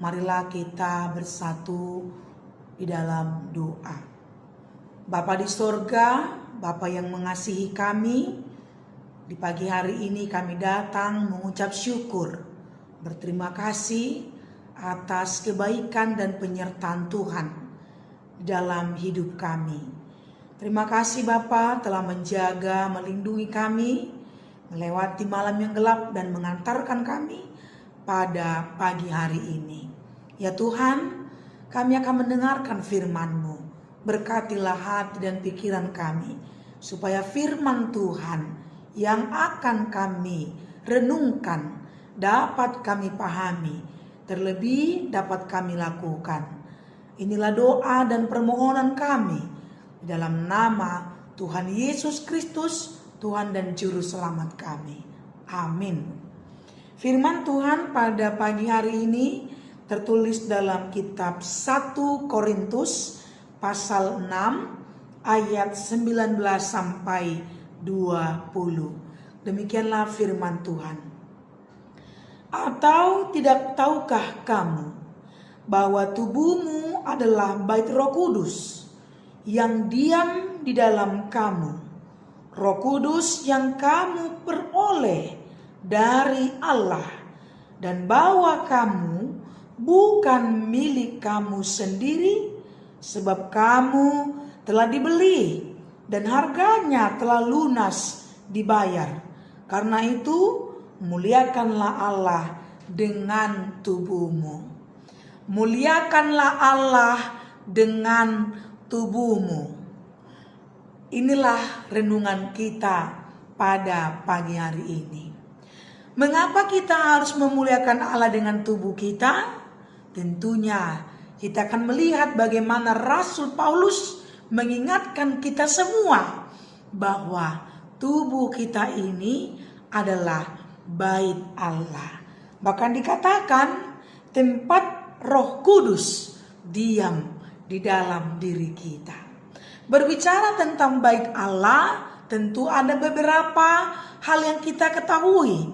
Marilah kita bersatu di dalam doa. Bapa di sorga, Bapa yang mengasihi kami, di pagi hari ini kami datang mengucap syukur, berterima kasih atas kebaikan dan penyertaan Tuhan di dalam hidup kami. Terima kasih Bapa telah menjaga, melindungi kami, melewati malam yang gelap dan mengantarkan kami pada pagi hari ini. Ya Tuhan, kami akan mendengarkan firman-Mu. Berkatilah hati dan pikiran kami, supaya firman Tuhan yang akan kami renungkan dapat kami pahami, terlebih dapat kami lakukan. Inilah doa dan permohonan kami di dalam nama Tuhan Yesus Kristus, Tuhan dan Juru Selamat kami. Amin. Firman Tuhan pada pagi hari ini tertulis dalam kitab 1 Korintus pasal 6 ayat 19 sampai 20. Demikianlah firman Tuhan. Atau tidak tahukah kamu bahwa tubuhmu adalah bait Roh Kudus yang diam di dalam kamu, Roh Kudus yang kamu peroleh dari Allah, dan bahwa kamu bukan milik kamu sendiri, sebab kamu telah dibeli dan harganya telah lunas dibayar. Karena itu muliakanlah Allah dengan tubuhmu. Muliakanlah Allah dengan tubuhmu. Inilah renungan kita pada pagi hari ini. Mengapa kita harus memuliakan Allah dengan tubuh kita? Tentunya kita akan melihat bagaimana Rasul Paulus mengingatkan kita semua bahwa tubuh kita ini adalah bait Allah. Bahkan dikatakan tempat Roh Kudus diam di dalam diri kita. Berbicara tentang bait Allah, tentu ada beberapa hal yang kita ketahui.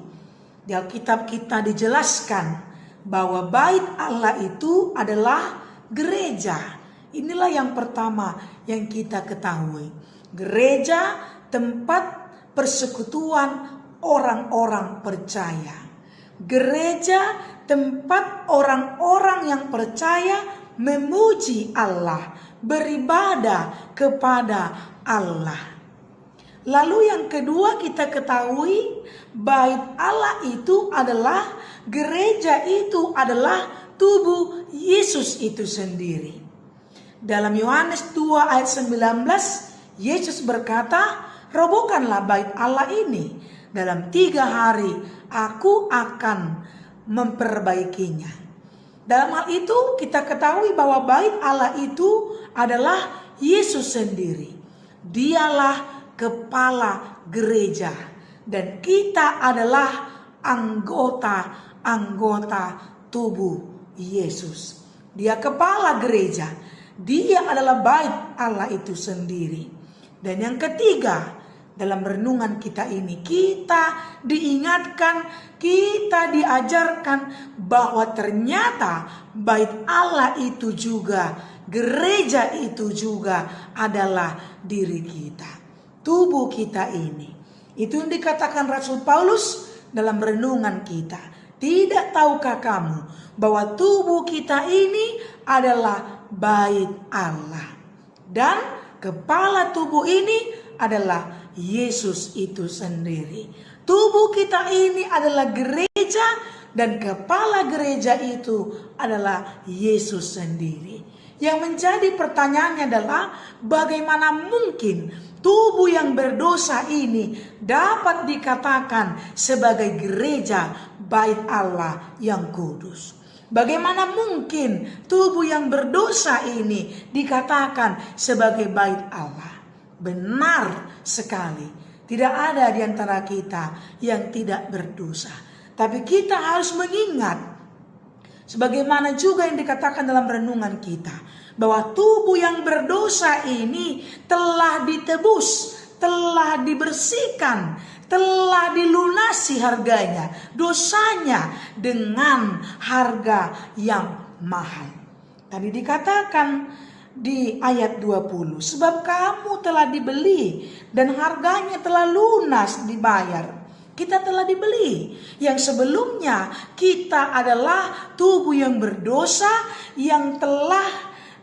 Di Alkitab kita dijelaskan bahwa bait Allah itu adalah gereja. Inilah yang pertama yang kita ketahui. Gereja tempat persekutuan orang-orang percaya. Gereja tempat orang-orang yang percaya memuji Allah, beribadah kepada Allah. Lalu yang kedua kita ketahui bait Allah itu adalah, gereja itu adalah tubuh Yesus itu sendiri. Dalam Yohanes 2 ayat 19, Yesus berkata, robohkanlah bait Allah ini. Dalam 3 hari aku akan memperbaikinya. Dalam hal itu kita ketahui bahwa bait Allah itu adalah Yesus sendiri. Dialah kepala gereja dan kita adalah anggota tubuh Yesus. Dia kepala gereja. Dia adalah bait Allah itu sendiri. Dan yang ketiga, dalam renungan kita ini kita diingatkan, kita diajarkan bahwa ternyata bait Allah itu juga, gereja itu juga adalah diri kita, tubuh kita ini. Itu yang dikatakan Rasul Paulus dalam renungan kita. Tidak tahukah kamu bahwa tubuh kita ini adalah bait Allah, dan kepala tubuh ini adalah Yesus itu sendiri. Tubuh kita ini adalah gereja dan kepala gereja itu adalah Yesus sendiri. Yang menjadi pertanyaannya adalah bagaimana mungkin tubuh yang berdosa ini dapat dikatakan sebagai gereja bait Allah yang kudus? Bagaimana mungkin tubuh yang berdosa ini dikatakan sebagai bait Allah? Benar sekali, tidak ada di antara kita yang tidak berdosa. Tapi kita harus mengingat, sebagaimana juga yang dikatakan dalam renungan kita, bahwa tubuh yang berdosa ini telah ditebus, telah dibersihkan, telah dilunasi harganya, dosanya dengan harga yang mahal. Tadi dikatakan di ayat 20, sebab kamu telah dibeli dan harganya telah lunas dibayar. Kita telah dibeli. Yang sebelumnya kita adalah tubuh yang berdosa, yang telah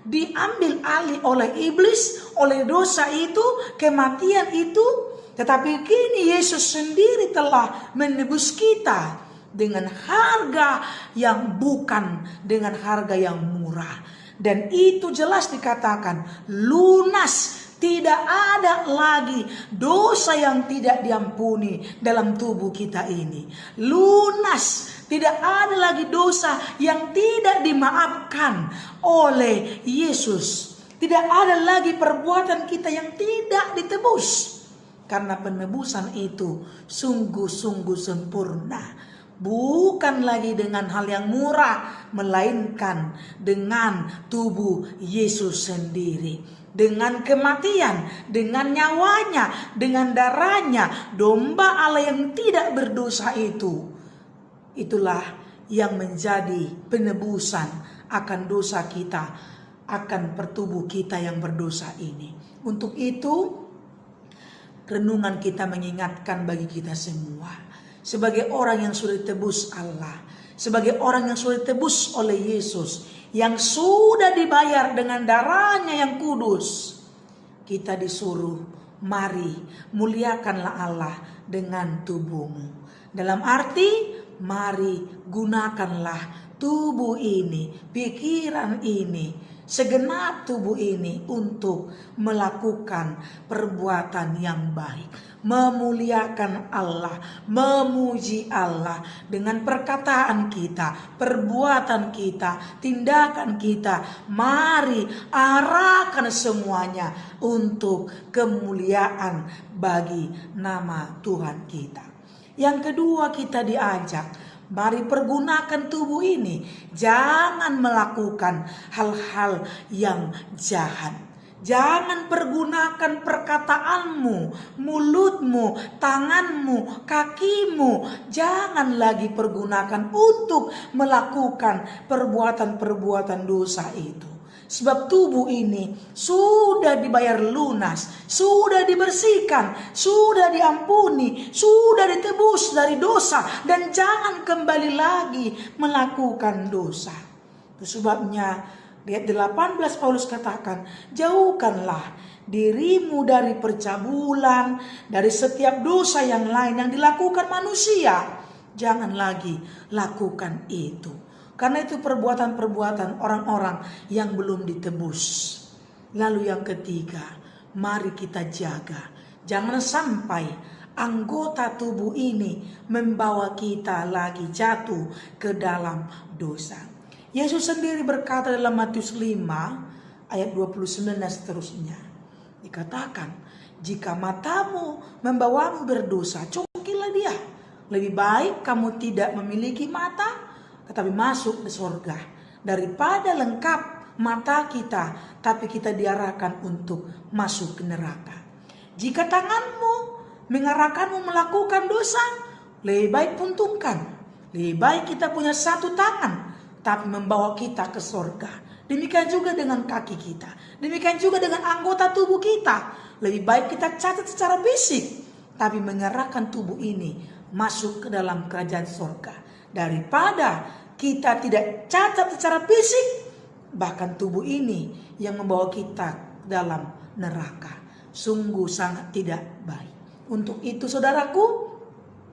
diambil alih oleh iblis, oleh dosa itu, kematian itu. Tetapi kini Yesus sendiri telah menebus kita dengan harga yang bukan dengan harga yang murah. Dan itu jelas dikatakan lunas. Tidak ada lagi dosa yang tidak diampuni dalam tubuh kita ini. Lunas. Tidak ada lagi dosa yang tidak dimaafkan oleh Yesus. Tidak ada lagi perbuatan kita yang tidak ditebus. Karena penebusan itu sungguh-sungguh sempurna. Bukan lagi dengan hal yang murah, melainkan dengan tubuh Yesus sendiri. Dengan kematian, dengan nyawanya, dengan darahnya, domba Allah yang tidak berdosa itu. Itulah yang menjadi penebusan akan dosa kita, akan pertubuh kita yang berdosa ini. Untuk itu, renungan kita mengingatkan bagi kita semua. Sebagai orang yang sudah ditebus Allah, sebagai orang yang sudah ditebus oleh Yesus, yang sudah dibayar dengan darahnya yang kudus, kita disuruh, mari muliakanlah Allah dengan tubuhmu. Dalam arti, mari gunakanlah tubuh ini, pikiran ini, segenap tubuh ini untuk melakukan perbuatan yang baik. Memuliakan Allah, memuji Allah dengan perkataan kita, perbuatan kita, tindakan kita. Mari arahkan semuanya untuk kemuliaan bagi nama Tuhan kita. Yang kedua, kita diajak, mari pergunakan tubuh ini. Jangan melakukan hal-hal yang jahat. Jangan pergunakan perkataanmu, mulutmu, tanganmu, kakimu. Jangan lagi pergunakan untuk melakukan perbuatan-perbuatan dosa itu. Sebab tubuh ini sudah dibayar lunas, sudah dibersihkan, sudah diampuni, sudah ditebus dari dosa. Dan jangan kembali lagi melakukan dosa. Itu sebabnya ayat 18 Paulus katakan, jauhkanlah dirimu dari percabulan, dari setiap dosa yang lain yang dilakukan manusia. Jangan lagi lakukan itu. Karena itu perbuatan-perbuatan orang-orang yang belum ditebus. Lalu yang ketiga, mari kita jaga. Jangan sampai anggota tubuh ini membawa kita lagi jatuh ke dalam dosa. Yesus sendiri berkata dalam Matius 5 ayat 29 dan seterusnya. Dikatakan, jika matamu membawamu berdosa, cokilah dia. Lebih baik kamu tidak memiliki mata, tetapi masuk ke surga, daripada lengkap mata kita, tapi kita diarahkan untuk masuk ke neraka. Jika tanganmu mengarahkanmu melakukan dosa, lebih baik puntungkan. Lebih baik kita punya satu tangan, tapi membawa kita ke surga. Demikian juga dengan kaki kita. Demikian juga dengan anggota tubuh kita. Lebih baik kita cacat secara fisik, tapi mengerahkan tubuh ini masuk ke dalam kerajaan surga. Daripada kita tidak cacat secara fisik, bahkan tubuh ini yang membawa kita dalam neraka. Sungguh sangat tidak baik. Untuk itu saudaraku,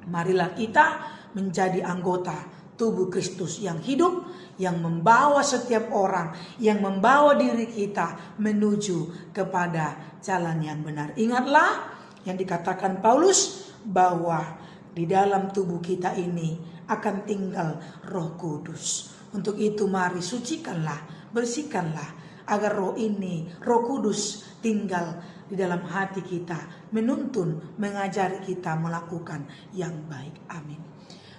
marilah kita menjadi anggota tubuh Kristus yang hidup, yang membawa setiap orang, yang membawa diri kita menuju kepada jalan yang benar. Ingatlah yang dikatakan Paulus, bahwa di dalam tubuh kita ini akan tinggal Roh Kudus. Untuk itu mari sucikanlah, bersihkanlah, agar Roh ini, Roh Kudus tinggal di dalam hati kita, menuntun, mengajari kita melakukan yang baik. Amin.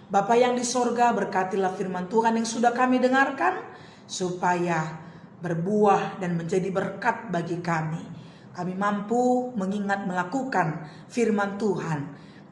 Bapa yang di sorga, berkatilah firman Tuhan yang sudah kami dengarkan, supaya berbuah dan menjadi berkat bagi kami. Kami mampu mengingat melakukan firman Tuhan,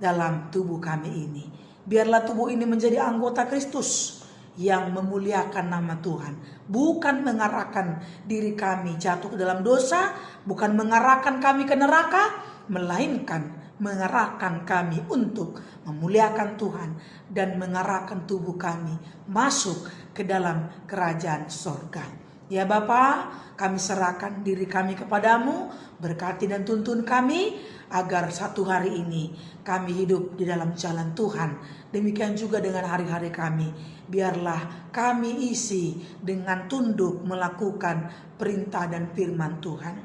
dalam tubuh kami ini. Biarlah tubuh ini menjadi anggota Kristus yang memuliakan nama Tuhan, bukan mengarahkan diri kami jatuh ke dalam dosa, bukan mengarahkan kami ke neraka, melainkan mengarahkan kami untuk memuliakan Tuhan dan mengarahkan tubuh kami masuk ke dalam kerajaan sorga. Ya Bapa, kami serahkan diri kami kepadamu, berkati dan tuntun kami agar satu hari ini kami hidup di dalam jalan Tuhan. Demikian juga dengan hari-hari kami. Biarlah kami isi dengan tunduk melakukan perintah dan firman Tuhan.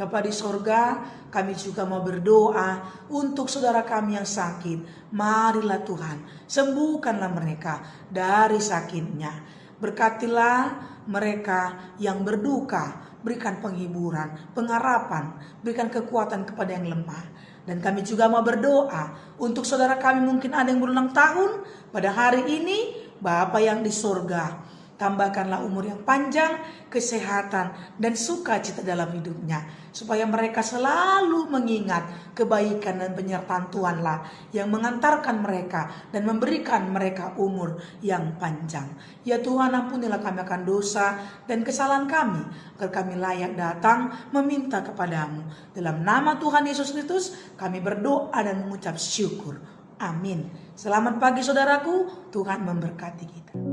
Bapa di sorga, kami juga mau berdoa untuk saudara kami yang sakit. Marilah Tuhan, sembuhkanlah mereka dari sakitnya. Berkatilah mereka yang berduka, berikan penghiburan, pengharapan, berikan kekuatan kepada yang lemah. Dan kami juga mau berdoa untuk saudara kami mungkin ada yang berulang tahun pada hari ini. Bapa yang di sorga, tambahkanlah umur yang panjang, kesehatan, dan sukacita dalam hidupnya. Supaya mereka selalu mengingat kebaikan dan penyertaan Tuhanlah yang mengantarkan mereka dan memberikan mereka umur yang panjang. Ya Tuhan, ampunilah kami akan dosa dan kesalahan kami, agar kami layak datang meminta kepadamu. Dalam nama Tuhan Yesus Kristus kami berdoa dan mengucap syukur. Amin. Selamat pagi saudaraku, Tuhan memberkati kita.